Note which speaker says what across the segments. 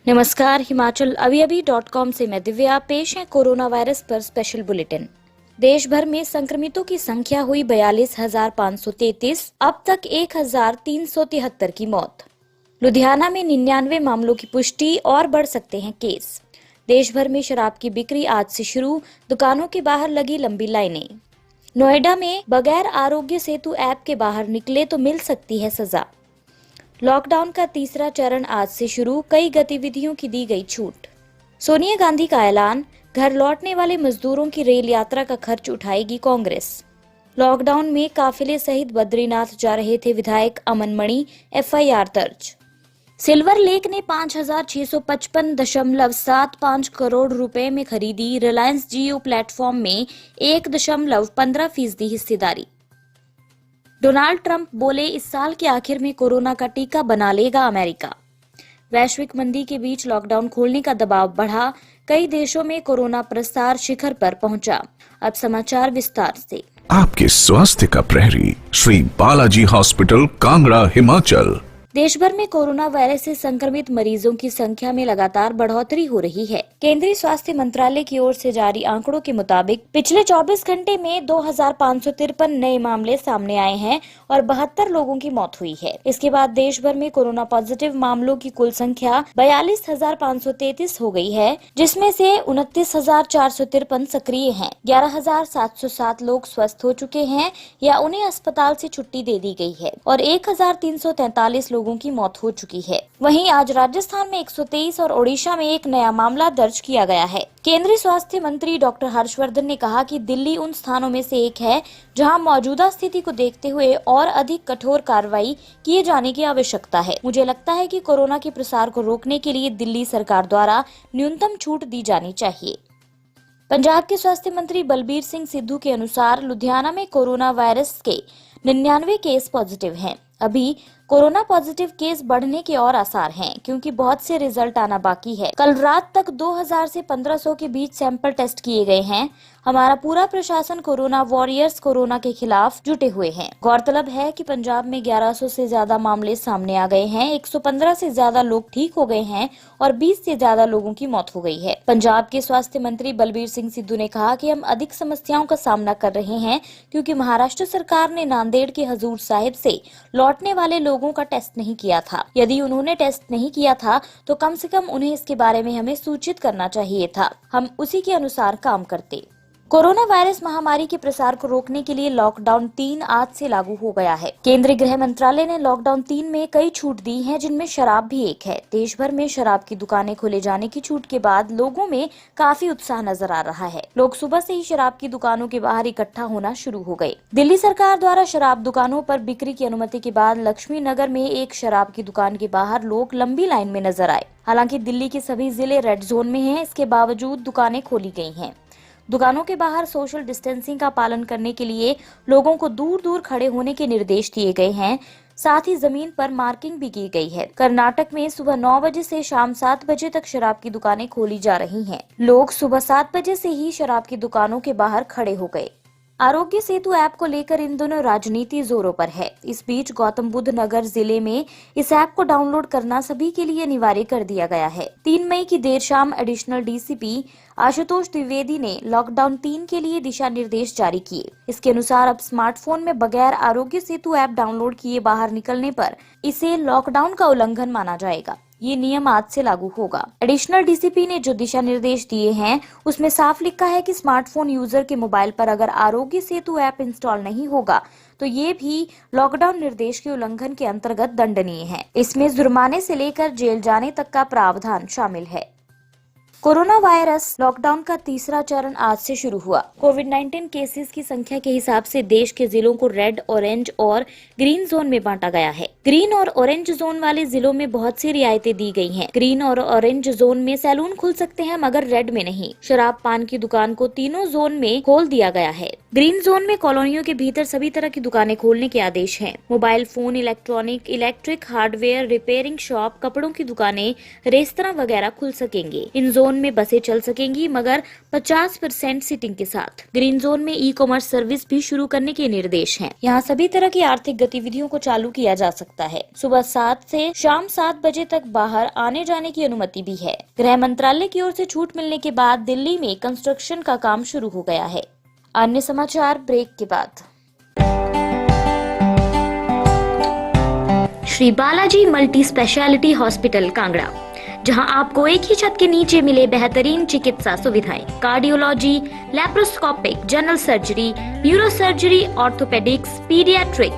Speaker 1: नमस्कार, हिमाचल अभी.com से मैं दिव्या। पेश है कोरोना वायरस पर स्पेशल बुलेटिन। देश भर में संक्रमितों की संख्या हुई 42,533। अब तक 1,373 की मौत। लुधियाना में 99 मामलों की पुष्टि और बढ़ सकते हैं केस। देश भर में शराब की बिक्री आज से शुरू, दुकानों के बाहर लगी लंबी लाइनें। नोएडा में बगैर आरोग्य सेतु ऐप के बाहर निकले तो मिल सकती है सजा। लॉकडाउन का तीसरा चरण आज से शुरू, कई गतिविधियों की दी गई छूट। सोनिया गांधी का ऐलान, घर लौटने वाले मजदूरों की रेल यात्रा का खर्च उठाएगी कांग्रेस। लॉकडाउन में काफिले सहित बद्रीनाथ जा रहे थे विधायक अमन मणि, एफआईआर दर्ज। सिल्वर लेक ने 5,655.75 करोड़ रुपए में खरीदी रिलायंस जियो प्लेटफॉर्म में 1.15% हिस्सेदारी। डोनाल्ड ट्रंप बोले, इस साल के आखिर में कोरोना का टीका बना लेगा अमेरिका। वैश्विक मंदी के बीच लॉकडाउन खोलने का दबाव बढ़ा, कई देशों में कोरोना प्रसार शिखर पर पहुंचा। अब समाचार विस्तार से।
Speaker 2: आपके स्वास्थ्य का प्रहरी श्री बालाजी हॉस्पिटल, कांगड़ा, हिमाचल।
Speaker 1: देश भर में कोरोना वायरस से संक्रमित मरीजों की संख्या में लगातार बढ़ोतरी हो रही है। केंद्रीय स्वास्थ्य मंत्रालय की ओर से जारी आंकड़ों के मुताबिक पिछले 24 घंटे में 2,553 नए मामले सामने आए हैं और 72 लोगों की मौत हुई है। इसके बाद देश भर में कोरोना पॉजिटिव मामलों की कुल संख्या 42,533 हो गई है, जिसमें से 29,453 सक्रिय हैं। 11,707 लोग स्वस्थ हो चुके हैं या उन्हें अस्पताल से छुट्टी दे दी गई है और 1,343 लोगों की मौत हो चुकी है। वहीं आज राजस्थान में 123 और ओडिशा में एक नया मामला दर्ज किया गया है। केंद्रीय स्वास्थ्य मंत्री डॉक्टर हर्षवर्धन ने कहा कि दिल्ली उन स्थानों में से एक है जहां मौजूदा स्थिति को देखते हुए और अधिक कठोर कार्रवाई किए जाने की आवश्यकता है। मुझे लगता है कि कोरोना के प्रसार को रोकने के लिए दिल्ली सरकार द्वारा न्यूनतम छूट दी जानी चाहिए। पंजाब के स्वास्थ्य मंत्री बलबीर सिंह सिद्धू के अनुसार लुधियाना में कोरोना वायरस के 99 केस पॉजिटिव हैं। अभी कोरोना पॉजिटिव केस बढ़ने के और आसार हैं, क्योंकि बहुत से रिजल्ट आना बाकी है। कल रात तक 2,000 से 1,500 के बीच सैंपल टेस्ट किए गए हैं। हमारा पूरा प्रशासन कोरोना वॉरियर्स कोरोना के खिलाफ जुटे हुए हैं। गौरतलब है कि पंजाब में 1100 से ज्यादा मामले सामने आ गए हैं, 115 से ज्यादा लोग ठीक हो गए हैं और 20 से ज्यादा लोगों की मौत हो गई है। पंजाब के स्वास्थ्य मंत्री बलबीर सिंह सिद्धू ने कहा कि हम अधिक समस्याओं का सामना कर रहे हैं, क्योंकि महाराष्ट्र सरकार ने नांदेड़ के हजूर साहिब से लौटने वाले लोगों का टेस्ट नहीं किया था। यदि उन्होंने टेस्ट नहीं किया था तो कम से कम उन्हें इसके बारे में हमें सूचित करना चाहिए था। हम उसी के अनुसार काम करते। कोरोना वायरस महामारी के प्रसार को रोकने के लिए लॉकडाउन 3 आज से लागू हो गया है। केंद्रीय गृह मंत्रालय ने लॉकडाउन 3 में कई छूट दी है, जिनमें शराब भी एक है। देश भर में शराब की दुकानें खोले जाने की छूट के बाद लोगों में काफी उत्साह नजर आ रहा है। लोग सुबह से ही शराब की दुकानों के बाहर इकट्ठा होना शुरू हो गए। दिल्ली सरकार द्वारा शराब दुकानों पर बिक्री की अनुमति के बाद लक्ष्मी नगर में एक शराब की दुकान के बाहर लोग लंबी लाइन में नजर आए। हालांकि दिल्ली के सभी जिले रेड जोन में हैं, इसके बावजूद दुकानें खोली गई हैं। दुकानों के बाहर सोशल डिस्टेंसिंग का पालन करने के लिए लोगों को दूर दूर खड़े होने के निर्देश दिए गए हैं। साथ ही जमीन पर मार्किंग भी की गई है। कर्नाटक में सुबह 9 बजे से शाम 7 बजे तक शराब की दुकानें खोली जा रही हैं। लोग सुबह 7 बजे से ही शराब की दुकानों के बाहर खड़े हो गए। आरोग्य सेतु ऐप को लेकर इन दोनों राजनीति जोरों पर है। इस बीच गौतम बुद्ध नगर जिले में इस ऐप को डाउनलोड करना सभी के लिए अनिवार्य कर दिया गया है। 3 मई की देर शाम एडिशनल डीसीपी आशुतोष द्विवेदी ने लॉकडाउन 3 के लिए दिशा निर्देश जारी किए। इसके अनुसार अब स्मार्टफोन में बगैर आरोग्य सेतु ऐप डाउनलोड किए बाहर निकलने पर इसे लॉकडाउन का उल्लंघन माना जाएगा। ये नियम आज से लागू होगा। एडिशनल डीसीपी ने जो दिशा निर्देश दिए हैं, उसमें साफ लिखा है कि स्मार्टफोन यूजर के मोबाइल पर अगर आरोग्य सेतु ऐप इंस्टॉल नहीं होगा तो ये भी लॉकडाउन निर्देश के उल्लंघन के अंतर्गत दंडनीय है। इसमें जुर्माने से लेकर जेल जाने तक का प्रावधान शामिल है। कोरोना वायरस लॉकडाउन का तीसरा चरण आज से शुरू हुआ। कोविड-19 केसेस की संख्या के हिसाब से देश के जिलों को रेड, ऑरेंज और ग्रीन जोन में बांटा गया है। ग्रीन और ऑरेंज जोन वाले जिलों में बहुत सी रियायतें दी गई हैं। ग्रीन और ऑरेंज जोन में सैलून खुल सकते हैं, मगर रेड में नहीं। शराब पान की दुकान को तीनों जोन में खोल दिया गया है। ग्रीन जोन में कॉलोनियों के भीतर सभी तरह की दुकानें खोलने के आदेश हैं। Mobile phone, electronic, electric, hardware, repairing shop, कपड़ों की दुकानें, रेस्तरां वगैरह खुल सकेंगे। इन जोन जोन में बसें चल सकेंगी, मगर 50% सीटिंग के साथ। ग्रीन जोन में ई कॉमर्स सर्विस भी शुरू करने के निर्देश हैं। यहाँ सभी तरह की आर्थिक गतिविधियों को चालू किया जा सकता है। सुबह 7 से शाम 7 बजे तक बाहर आने जाने की अनुमति भी है। गृह मंत्रालय की ओर से छूट मिलने के बाद दिल्ली में कंस्ट्रक्शन का काम शुरू हो गया है। अन्य समाचार ब्रेक के बाद। Shri Balaji multi speciality hospital Kangra, जहां आपको एक ही छत के नीचे मिले बेहतरीन चिकित्सा सुविधाएं, cardiology, laparoscopic, general surgery, neuro surgery, orthopaedics, paediatric,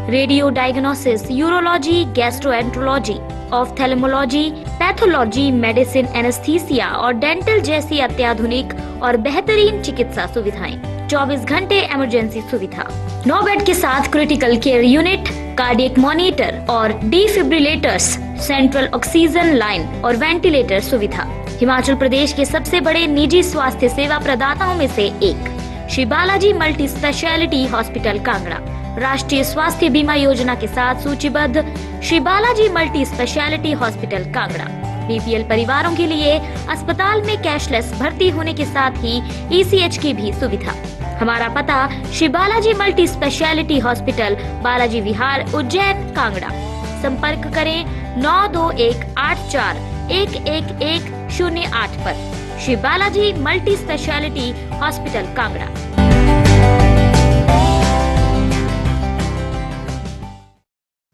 Speaker 1: radio diagnosis, urology, gastroenterology, ophthalmology, pathology, medicine, anaesthesia और डेंटल जैसी अत्याधुनिक और बेहतरीन चिकित्सा सुविधाएं, 24 घंटे इमरजेंसी सुविधा, 9 बेड के साथ critical care unit, cardiac monitor और डिफिब्रिलेटर्स, सेंट्रल ऑक्सीजन लाइन और वेंटिलेटर सुविधा। हिमाचल प्रदेश के सबसे बड़े निजी स्वास्थ्य सेवा प्रदाताओं में से एक Shri Balaji multi speciality hospital Kangra राष्ट्रीय स्वास्थ्य बीमा योजना के साथ सूचीबद्ध Shri Balaji multi speciality hospital Kangra BPL परिवारों के लिए अस्पताल में कैशलेस भर्ती होने के साथ ही ईसीएच की भी सुविधा। हमारा पता Shri Balaji multi speciality hospital, Balaji Vihar, Ujjain, Kangra. संपर्क करें 9218411108 पर। Shri Balaji multi speciality hospital Kangra.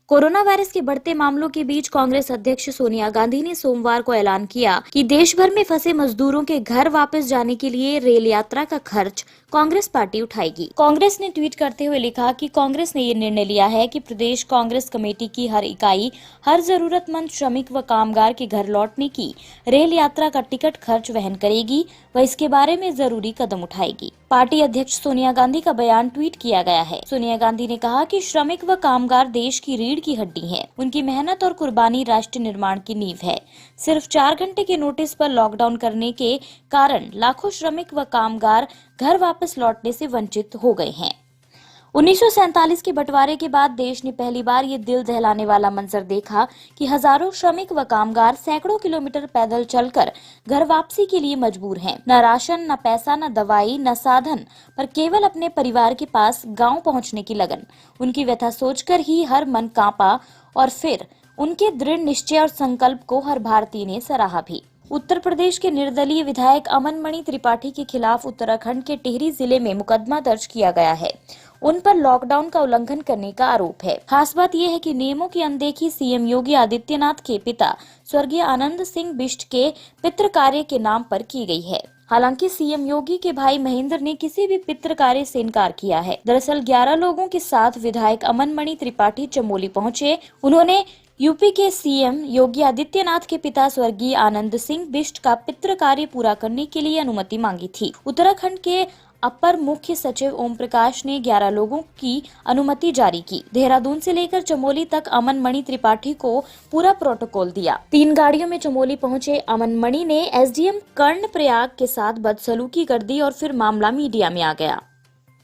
Speaker 1: Corona virus के बढ़ते मामलों के बीच कांग्रेस अध्यक्ष सोनिया गांधी ने सोमवार को ऐलान किया कि देश भर में फंसे मजदूरों के घर वापस जाने के लिए रेल यात्रा का खर्च कांग्रेस पार्टी उठाएगी। कांग्रेस ने ट्वीट करते हुए लिखा कि कांग्रेस ने ये निर्णय लिया है कि प्रदेश कांग्रेस कमेटी की हर इकाई हर जरूरतमंद श्रमिक व कामगार के घर लौटने की रेल यात्रा का टिकट खर्च वहन करेगी व इसके बारे में जरूरी कदम उठाएगी। पार्टी अध्यक्ष सोनिया गांधी का बयान ट्वीट किया गया है। सोनिया गांधी ने कहा कि श्रमिक व कामगार देश की रीढ़ की हड्डी हैं। उनकी मेहनत और कुर्बानी राष्ट्र निर्माण की नींव है। सिर्फ 4 घंटे के नोटिस पर लॉकडाउन करने के कारण लाखों श्रमिक व कामगार घर वापस लौटने से वंचित हो गए हैं। 1947 के बंटवारे के बाद देश ने पहली बार ये दिल दहलाने वाला मंजर देखा कि हजारों श्रमिक व कामगार सैकड़ों किलोमीटर पैदल चलकर घर वापसी के लिए मजबूर हैं। न राशन, न पैसा, न दवाई, न साधन, पर केवल अपने परिवार के पास गांव पहुंचने की लगन। उनकी व्यथा सोचकर ही हर मन कांपा और फिर उनके दृढ़ निश्चय और संकल्प को हर भारतीय ने सराहा भी। उत्तर प्रदेश के निर्दलीय विधायक अमन मणि त्रिपाठी के खिलाफ उत्तराखंड के टिहरी जिले में मुकदमा दर्ज किया गया है। उन पर लॉकडाउन का उल्लंघन करने का आरोप है। खास बात यह है कि नियमों की अनदेखी सीएम योगी आदित्यनाथ के पिता स्वर्गीय आनंद सिंह बिष्ट के पितृ कार्य के नाम पर की गई है। हालांकि सीएम योगी के भाई महेंद्र ने किसी भी पितृ कार्य से इनकार किया है। दरअसल 11 लोगों के साथ विधायक अमन मणि त्रिपाठी चमोली पहुंचे। उन्होंने यूपी के सीएम योगी आदित्यनाथ के पिता स्वर्गीय आनंद सिंह बिष्ट का पितृ कार्य पूरा करने के लिए अनुमति मांगी थी। उत्तराखंड के अपर मुख्य सचिव ओम प्रकाश ने 11 लोगों की अनुमति जारी की। देहरादून से लेकर चमोली तक अमन मणि त्रिपाठी को पूरा प्रोटोकॉल दिया। 3 गाड़ियों में चमोली पहुंचे अमन मणि ने एसडीएम कर्ण प्रयाग के साथ बदसलूकी कर दी और फिर मामला मीडिया में आ गया।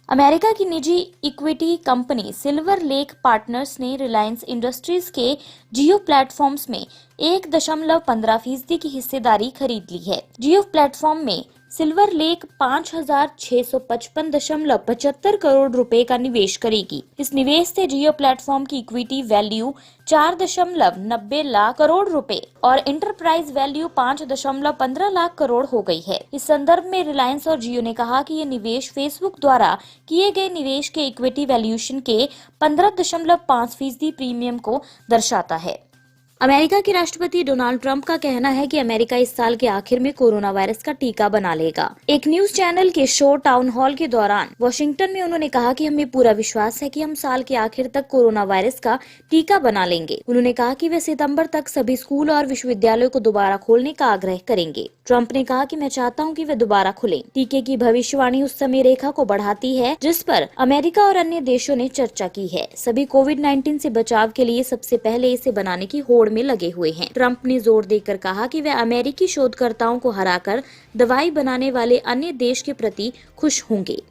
Speaker 1: अमेरिका की निजी equity company silver lake partners ने रिलायंस इंडस्ट्रीज के जियो प्लेटफॉर्म्स में 1.15% की हिस्सेदारी खरीद ली है। जियो प्लेटफॉर्म में सिल्वर लेक 5,655.75 करोड़ रुपए का निवेश करेगी। इस निवेश से जियो प्लेटफॉर्म की इक्विटी वैल्यू 4.90 लाख करोड़ रुपए और इंटरप्राइज वैल्यू 5.15 लाख करोड़ हो गई है। इस संदर्भ में रिलायंस और जियो ने कहा कि ये निवेश फेसबुक द्वारा किए गए निवेश के इक्विटी वैल्यूएशन के 15.5% प्रीमियम को दर्शाता है। अमेरिका के राष्ट्रपति डोनाल्ड ट्रंप का कहना है कि अमेरिका इस साल के आखिर में कोरोना वायरस का टीका बना लेगा। एक न्यूज चैनल के शो टाउन हॉल के दौरान वॉशिंगटन में उन्होंने कहा कि हमें पूरा विश्वास है कि हम साल के आखिर तक कोरोना वायरस का टीका बना लेंगे। उन्होंने कहा कि वे सितंबर तक सभी स्कूल और विश्वविद्यालयों को दोबारा खोलने का आग्रह करेंगे। ट्रंप ने कहा कि मैं चाहता हूं कि वे दोबारा खुलें। टीके की भविष्यवाणी उस समय रेखा को बढ़ाती है जिस पर अमेरिका और अन्य देशों ने चर्चा की है। सभी कोविड-19 से बचाव के लिए सबसे पहले इसे बनाने की होड़ में लगे हुए हैं। ट्रंप ने जोर देकर कहा कि वे अमेरिकी शोधकर्ताओं को हराकर दवाई बनाने वाले अन्य देश के प्रति खुश होंगे।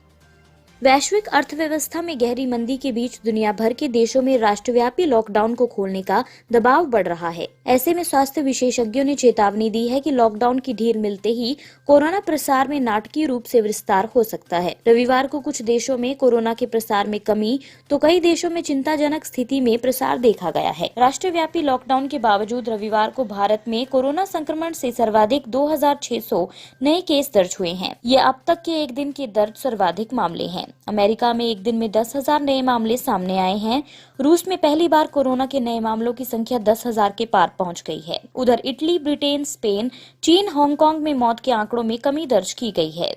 Speaker 1: वैश्विक अर्थव्यवस्था में गहरी मंदी के बीच दुनिया भर के देशों में राष्ट्रव्यापी लॉकडाउन को खोलने का दबाव बढ़ रहा है। ऐसे में स्वास्थ्य विशेषज्ञों ने चेतावनी दी है कि लॉकडाउन की ढील मिलते ही कोरोना प्रसार में नाटकीय रूप से विस्तार हो सकता है। रविवार को कुछ देशों में कोरोना के प्रसार में कमी तो कई देशों में चिंताजनक स्थिति में प्रसार देखा गया है। राष्ट्रव्यापी लॉकडाउन के बावजूद रविवार को भारत में कोरोना संक्रमण से सर्वाधिक 2600 नए केस दर्ज हुए हैं। ये अब तक के एक दिन के दर्ज सर्वाधिक मामले हैं। अमेरिका में एक दिन में 10,000 नए मामले सामने आए हैं। रूस में पहली बार कोरोना के नए मामलों की संख्या 10,000 के पार पहुंच गई है। उधर इटली, ब्रिटेन, स्पेन, चीन, हांगकांग में मौत के आंकड़ों में कमी दर्ज की गई है।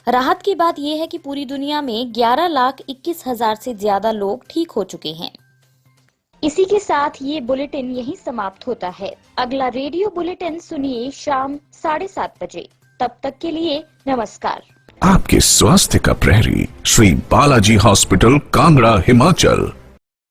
Speaker 1: राहत की बात यह है कि पूरी दुनिया में 11,21,000 से ज्यादा लोग ठीक हो चुके हैं। इसी के साथ ये बुलेटिन यहीं समाप्त होता है। अगला रेडियो बुलेटिन सुनिए शाम 7:30 बजे। तब तक के लिए नमस्कार।
Speaker 2: आपके स्वास्थ्य का प्रहरी श्री बालाजी हॉस्पिटल, कांगड़ा, हिमाचल।